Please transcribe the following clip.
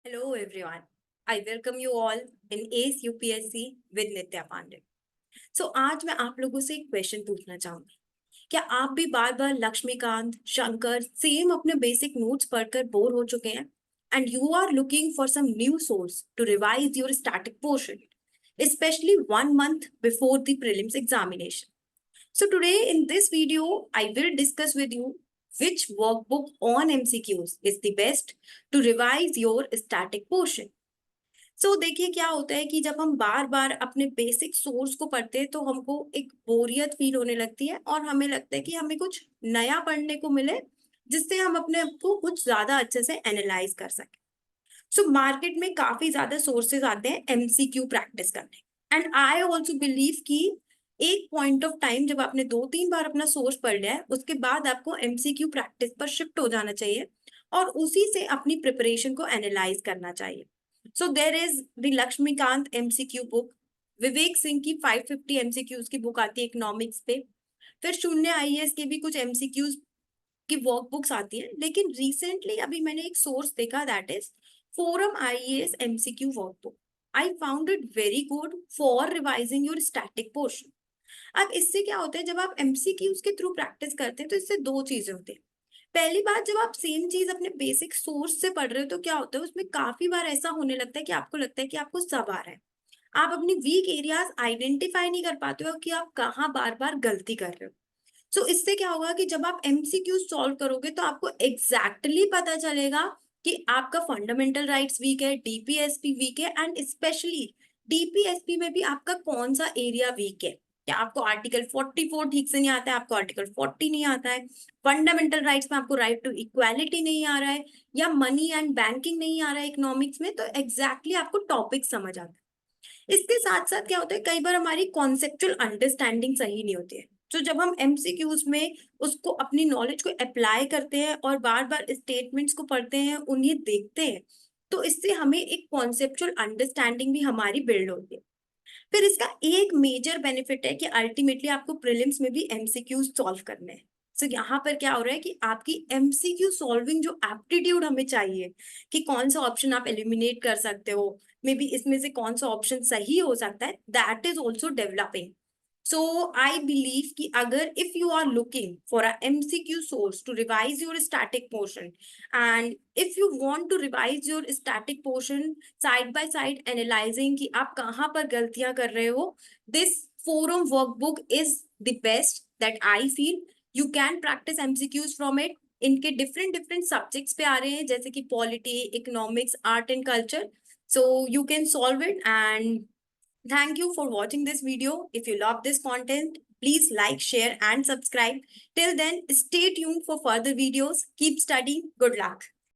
Hello everyone. I welcome you all in ACE UPSC with Nitya Pandey. So आज मैं आप लोगों से एक क्वेश्चन पूछना चाहूंगी। क्या आप भी बार बार लक्ष्मीकांत शंकर सेम अपने बेसिक नोट्स पढ़कर बोर हो चुके हैं and you are looking for some new source to revise your static portion, especially 1 month before the prelims examination? So today in this video, I will discuss with you which workbook on MCQs is the best to revise your static portion. देखिए क्या होता है कि जब हम बार बार अपने basic source को पढ़ते हैं तो हमको एक बोरियत फील होने लगती है और हमें लगता है कि हमें कुछ नया पढ़ने को मिले जिससे हम अपने आप को कुछ ज्यादा अच्छे से एनालाइज कर सकें। मार्केट में काफी ज्यादा सोर्सेज आते हैं एमसीक्यू प्रैक्टिस करने एंड आई ऑल्सो बिलीव कि एक पॉइंट ऑफ टाइम जब आपने 2-3 बार अपना सोर्स पढ़ लिया है उसके बाद आपको एमसीक्यू प्रैक्टिस पर शिफ्ट हो जाना चाहिए और उसी से अपनी प्रिपरेशन को एनालाइज करना चाहिए। There is the Laxmikant MCQ book, Vivek Singh की 550 एमसीक्यूज की बुक आती है इकोनॉमिक्स पे, फिर शून्य आईएएस के भी कुछ एमसीक्यूज की वर्कबुक्स आती है। लेकिन रिसेंटली अभी मैंने एक सोर्स देखा that is forum IAS MCQ workbook. I found it very good for revising your static portion. अब इससे क्या होता है, जब आप एमसीक्यूज के थ्रू प्रैक्टिस करते हैं तो इससे दो चीजें होती है। पहली बात, जब आप सेम चीज अपने बेसिक सोर्स से पढ़ रहे हो तो क्या होता है उसमें काफी बार ऐसा होने लगता है कि आपको लगता है कि आपको सब आ रहा है, आप अपनी वीक एरियाज आइडेंटिफाई नहीं कर पाते हो कि आप कहाँ बार बार गलती कर रहे हो। इससे क्या होगा कि जब आप एमसीक्यू सॉल्व करोगे तो आपको एग्जैक्टली पता चलेगा कि आपका फंडामेंटल राइट्स वीक है, डीपीएसपी वीक है एंड स्पेशली डीपीएसपी में भी आपका कौन सा एरिया वीक है। क्या आपको आर्टिकल 44 ठीक से नहीं आता है, आपको आर्टिकल 40 नहीं आता है, फंडामेंटल राइट्स में आपको राइट टू इक्वालिटी नहीं आ रहा है, या मनी एंड बैंकिंग नहीं आ रहा है इकोनॉमिक्स में, तो एग्जैक्टली आपको टॉपिक समझ आता है। इसके साथ साथ क्या होता है, कई बार हमारी कॉन्सेप्चुअल अंडरस्टैंडिंग सही नहीं होती है। जब हम एमसीक्यूज में उसको अपनी नॉलेज को अप्लाई करते हैं और बार बार स्टेटमेंट्स को पढ़ते हैं, उन्हें देखते हैं, तो इससे हमें एक कॉन्सेप्चुअल अंडरस्टैंडिंग भी हमारी बिल्ड होती है। फिर इसका एक मेजर बेनिफिट है कि अल्टीमेटली आपको प्रीलिम्स में भी एमसीक्यू सॉल्व करने हैं। यहाँ पर क्या हो रहा है कि आपकी एमसीक्यू सॉल्विंग जो एप्टीट्यूड हमें चाहिए कि कौन सा ऑप्शन आप एलिमिनेट कर सकते हो, मे बी इसमें से कौन सा ऑप्शन सही हो सकता है, that is also developing. I believe कि अगर if you are looking for a MCQ source to revise your static portion, and if you want to revise your static portion side by side analyzing कि आप कहाँ पर गलतियां कर रहे हो, this forum workbook is the best that I feel. You can practice MCQs from it. इनके different subjects पे आ रहे हैं जैसे कि polity, economics, art and culture, so you can solve it. And thank you for watching this video. If you love this content, please like, share and subscribe. Till then, stay tuned for further videos. Keep studying. Good luck.